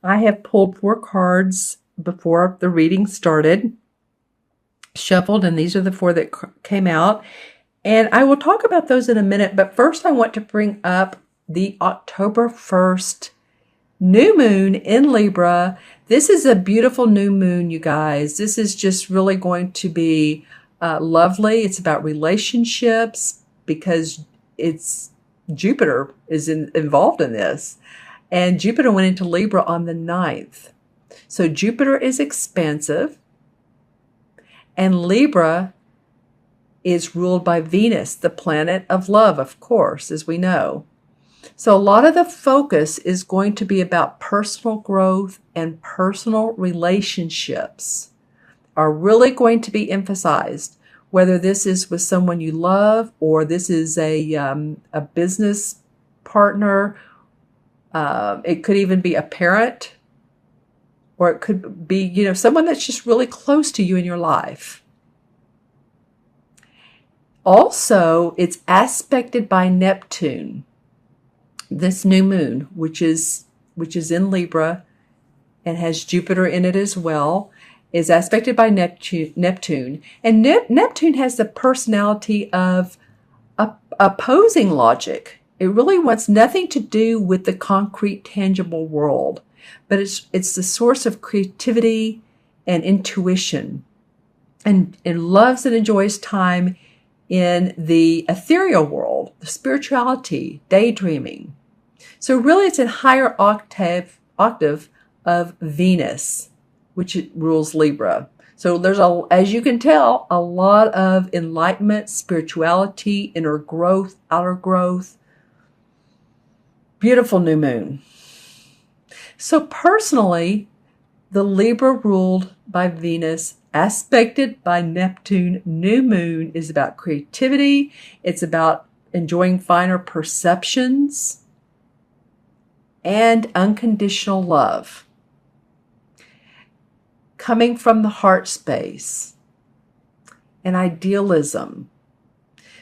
I have pulled 4 cards before the reading started, shuffled, and these are the 4 that came out. And I will talk about those in a minute, but first I want to bring up the October 1st new moon in Libra. This is a beautiful new moon, you guys. This is just really going to be lovely. It's about relationships because it's Jupiter is involved in this. And Jupiter went into Libra on the 9th. So Jupiter is expansive, and Libra is ruled by Venus, the planet of love, of course, as we know. So a lot of the focus is going to be about personal growth, and personal relationships are really going to be emphasized, whether this is with someone you love or this is a business partner. It could even be a parent, or it could be, someone that's just really close to you in your life. Also, it's aspected by Neptune. This new moon, which is in Libra and has Jupiter in it as well, is aspected by Neptune. And Neptune has the personality of opposing logic. It really wants nothing to do with the concrete, tangible world, but it's the source of creativity and intuition, and loves and enjoys time in the ethereal world, the spirituality, daydreaming. So really it's a higher octave of Venus, which rules Libra. So there's, as you can tell, a lot of enlightenment, spirituality, inner growth, outer growth. Beautiful new moon. So personally, the Libra ruled by Venus, aspected by Neptune new moon is about creativity. It's about enjoying finer perceptions and unconditional love, coming from the heart space, and idealism.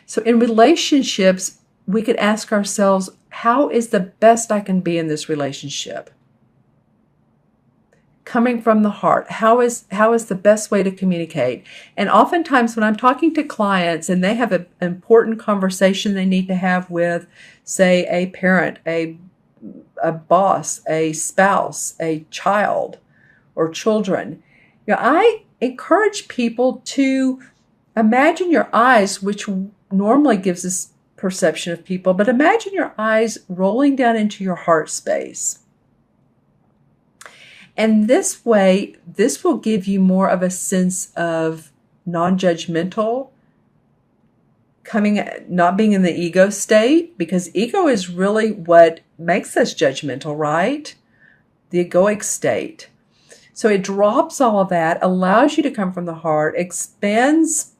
So in relationships, we could ask ourselves, how is the best I can be in this relationship? Coming from the heart, how is the best way to communicate? And oftentimes when I'm talking to clients and they have an important conversation they need to have with, say, a parent, a boss, a spouse, a child, or children, I encourage people to imagine your eyes, which normally gives us perception of people, but imagine your eyes rolling down into your heart space. And this way, this will give you more of a sense of non-judgmental, not being in the ego state, because ego is really what makes us judgmental, right? The egoic state. So it drops all of that, allows you to come from the heart, expands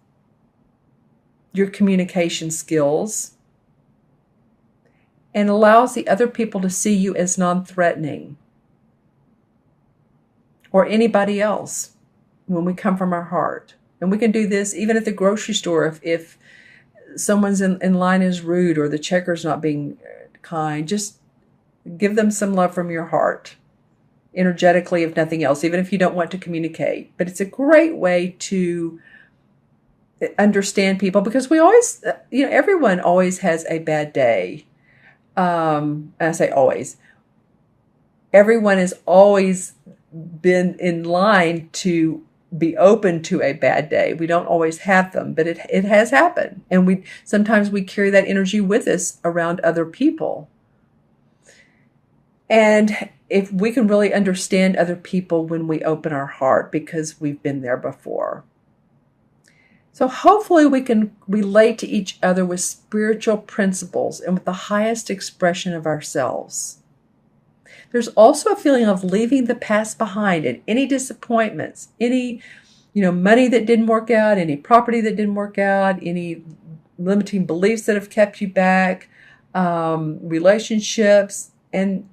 your communication skills, and allows the other people to see you as non-threatening, or anybody else, when we come from our heart. And we can do this even at the grocery store. If someone's in line is rude, or the checker's not being kind, just give them some love from your heart, energetically, if nothing else, even if you don't want to communicate. But it's a great way to understand people, because we always, everyone always has a bad day. I say always. Everyone has always been in line to be open to a bad day. We don't always have them, but it has happened. And sometimes we carry that energy with us around other people. And if we can really understand other people when we open our heart, because we've been there before. So hopefully we can relate to each other with spiritual principles and with the highest expression of ourselves. There's also a feeling of leaving the past behind, and any disappointments, any, money that didn't work out, any property that didn't work out, any limiting beliefs that have kept you back, relationships, and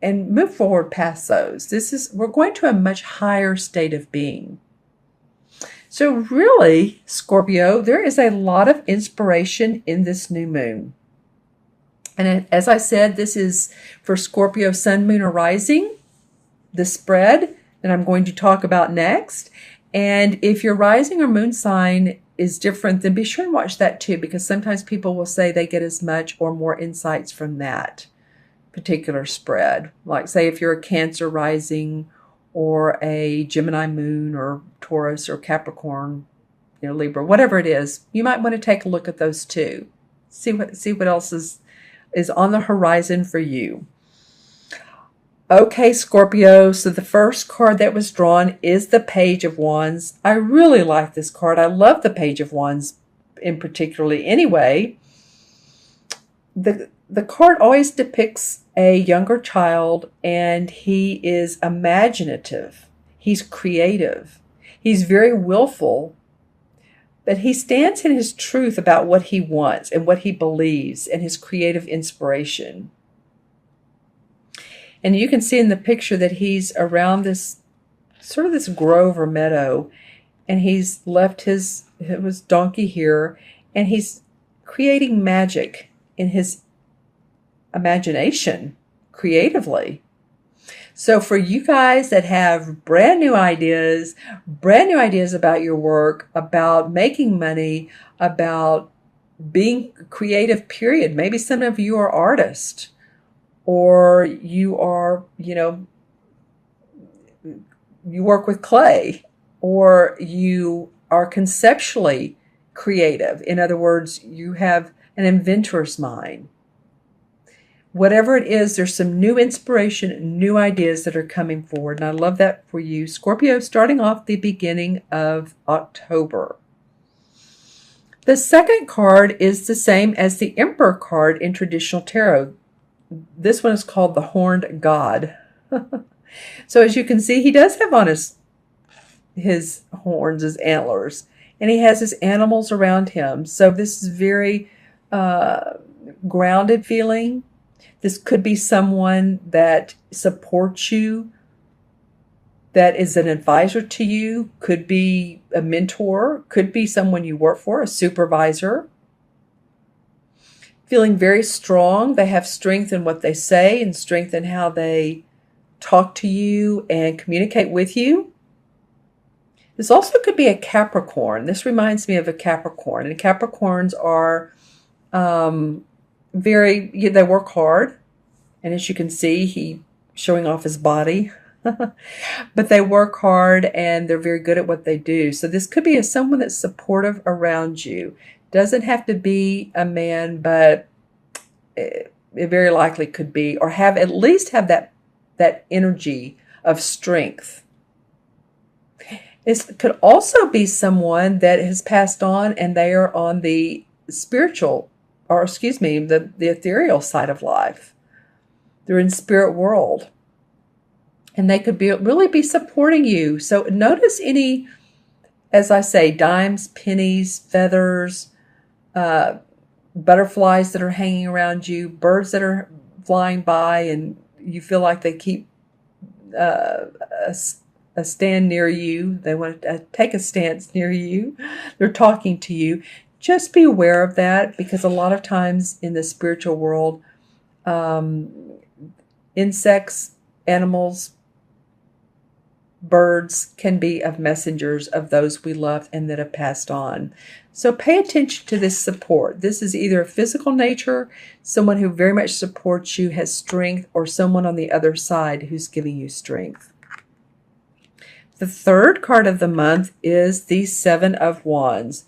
move forward past those. We're going to a much higher state of being. So really, Scorpio, there is a lot of inspiration in this new moon. And as I said, this is for Scorpio sun, moon, or rising. the spread that I'm going to talk about next. And if your rising or moon sign is different, then be sure and watch that too, because sometimes people will say they get as much or more insights from that particular spread. Like say if you're a Cancer rising or a Gemini moon or Taurus or Capricorn, Libra, whatever it is, you might want to take a look at those too. See what else is on the horizon for you. Okay, Scorpio, so the first card that was drawn is the Page of Wands. I really like this card. I love the Page of Wands in particularly anyway. The card always depicts a younger child, and he is imaginative. He's creative. He's very willful, but he stands in his truth about what he wants and what he believes and his creative inspiration. And you can see in the picture that he's around this sort of this grove or meadow, and he's left his donkey here, and he's creating magic in his imagination creatively. So for you guys that have brand new ideas about your work, about making money, about being creative, period. Maybe some of you are artists, or you are, you work with clay, or you are conceptually creative. In other words, you have an inventor's mind. Whatever it is, there's some new inspiration, new ideas that are coming forward. And I love that for you. Scorpio, starting off the beginning of October. The second card is the same as the Emperor card in traditional tarot. This one is called the Horned God. So as you can see, he does have on his horns, his antlers, and he has his animals around him. So this is very grounded feeling. This could be someone that supports you, that is an advisor to you, could be a mentor, could be someone you work for, a supervisor. Feeling very strong. They have strength in what they say and strength in how they talk to you and communicate with you. This also could be a Capricorn. This reminds me of a Capricorn. And Capricorns are they work hard. And as you can see, he's showing off his body. But they work hard and they're very good at what they do. So this could be someone that's supportive around you. Doesn't have to be a man, but it very likely could be, or at least have that energy of strength. It could also be someone that has passed on and they are on the spiritual, or the ethereal side of life. They're in spirit world. And they could really be supporting you. So notice any, as I say, dimes, pennies, feathers, butterflies that are hanging around you, birds that are flying by, and you feel like they keep a stand near you. They want to take a stance near you. They're talking to you. Just be aware of that, because a lot of times in the spiritual world, insects, animals, birds can be of messengers of those we love and that have passed on. So pay attention to this support. This is either a physical nature, someone who very much supports you, has strength, or someone on the other side who's giving you strength. The third card of the month is the Seven of Wands.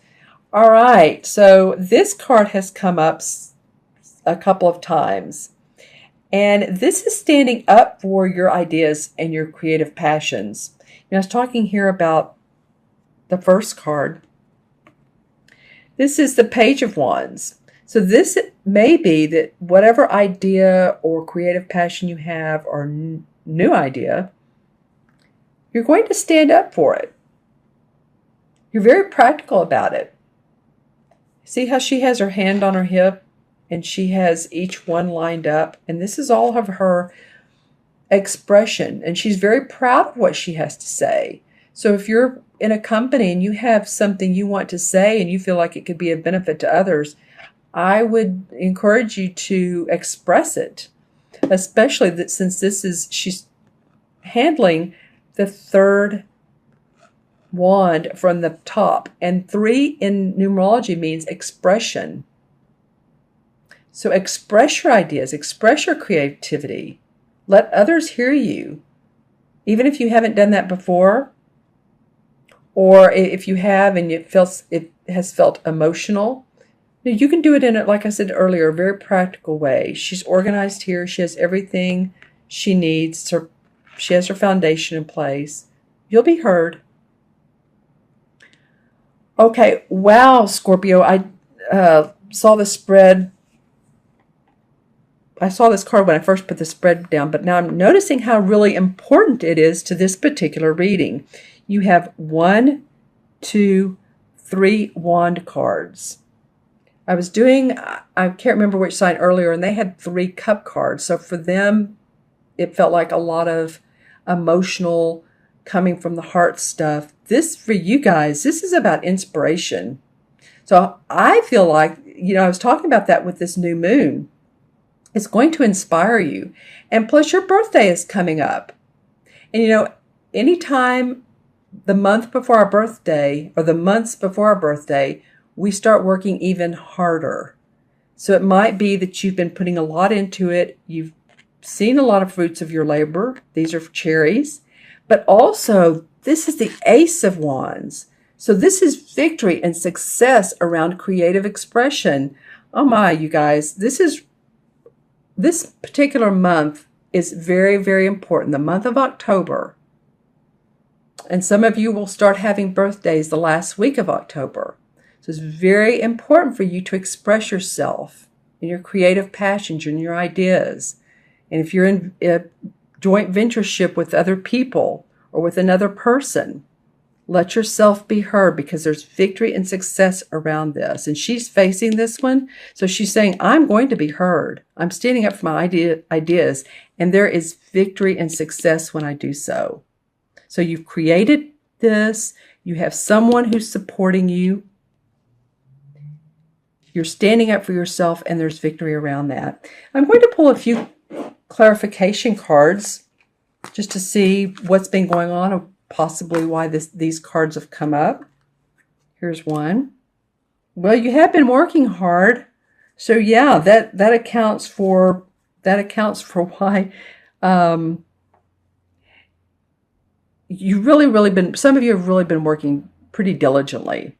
All right, so this card has come up a couple of times. And this is standing up for your ideas and your creative passions. I was talking here about the first card. This is the Page of Wands. So this may be that whatever idea or creative passion you have, or new idea, you're going to stand up for it. You're very practical about it. See how she has her hand on her hip? And she has each one lined up. And this is all of her expression. And she's very proud of what she has to say. So if you're in a company and you have something you want to say and you feel like it could be of benefit to others, I would encourage you to express it. Especially that since she's handling the third wand from the top. And 3 in numerology means expression. So express your ideas, express your creativity. Let others hear you. Even if you haven't done that before, or if you have and it has felt emotional, you can do it in, like I said earlier, a very practical way. She's organized here. She has everything she needs. She has her foundation in place. You'll be heard. Okay, wow, Scorpio. I saw the spread. I saw this card when I first put the spread down, but now I'm noticing how really important it is to this particular reading. You have 1, 2, 3 wand cards. I can't remember which sign earlier, and they had 3 cup cards. So for them, it felt like a lot of emotional, coming from the heart stuff. This, for you guys, this is about inspiration. So I feel like, I was talking about that with this new moon. It's going to inspire you. And plus your birthday is coming up. And anytime the month before our birthday or the months before our birthday, we start working even harder. So it might be that you've been putting a lot into it. You've seen a lot of fruits of your labor. These are cherries. But also, this is the Ace of Wands. So this is victory and success around creative expression. Oh my, you guys, this particular month is very, very important, the month of October. And some of you will start having birthdays the last week of October. So it's very important for you to express yourself in your creative passions and your ideas. And if you're in a joint ventureship with other people or with another person, let yourself be heard, because there's victory and success around this. And she's facing this one. So she's saying, I'm going to be heard. I'm standing up for my ideas. And there is victory and success when I do so. So you've created this. You have someone who's supporting you. You're standing up for yourself, and there's victory around that. I'm going to pull a few clarification cards just to see what's been going on and possibly why these cards have come up. Here's one. Well, you have been working hard. So yeah, that accounts for why some of you have really been working pretty diligently.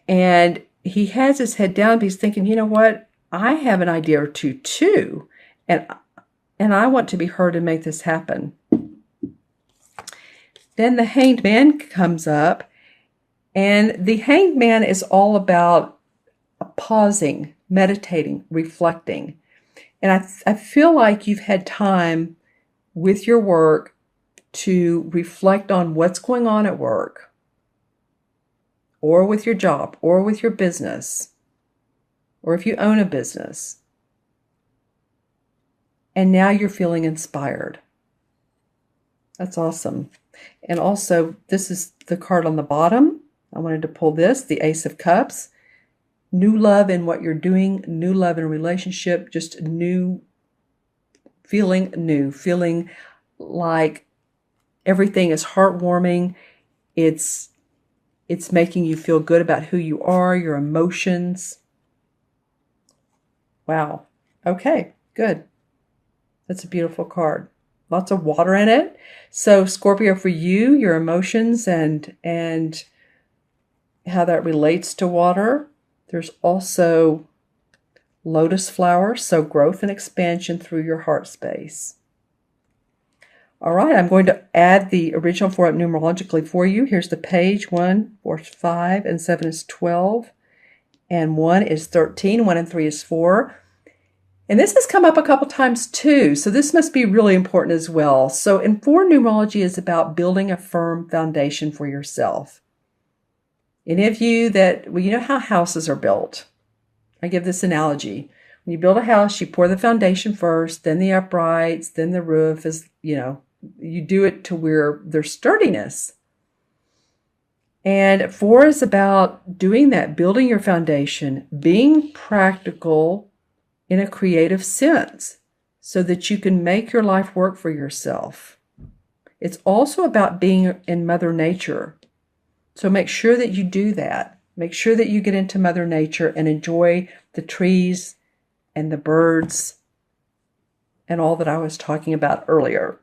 And he has his head down, but he's thinking, you know what? I have an idea or two too. And I want to be heard and make this happen. Then the Hanged Man comes up, and the Hanged Man is all about pausing, meditating, reflecting. And I feel like you've had time with your work to reflect on what's going on at work, or with your job, or with your business, or if you own a business. And now you're feeling inspired. That's awesome. And also, this is the card on the bottom. I wanted to pull this, the Ace of Cups. New love in what you're doing, new love in a relationship, just new, feeling like everything is heartwarming. It's making you feel good about who you are, your emotions. Wow. Okay, good. That's a beautiful card. Lots of water in it. So Scorpio, for you, your emotions and how that relates to water. There's also lotus flowers, so growth and expansion through your heart space. All right, I'm going to add the original 4 up numerologically for you. Here's the page. 1, 4 is 5, and 7 is 12, and 1 is 13. 1 and 3 is 4. And this has come up a couple times too, so this must be really important as well. So in 4, numerology is about building a firm foundation for yourself. Any of you you know how houses are built. I give this analogy. When you build a house, you pour the foundation first, then the uprights, then the roof is, you do it to where there's sturdiness. And 4 is about doing that, building your foundation, being practical in a creative sense. so that you can make your life work for yourself. It's also about being in Mother Nature. So make sure that you do that. Make sure that you get into Mother Nature and enjoy the trees and the birds and all that I was talking about earlier.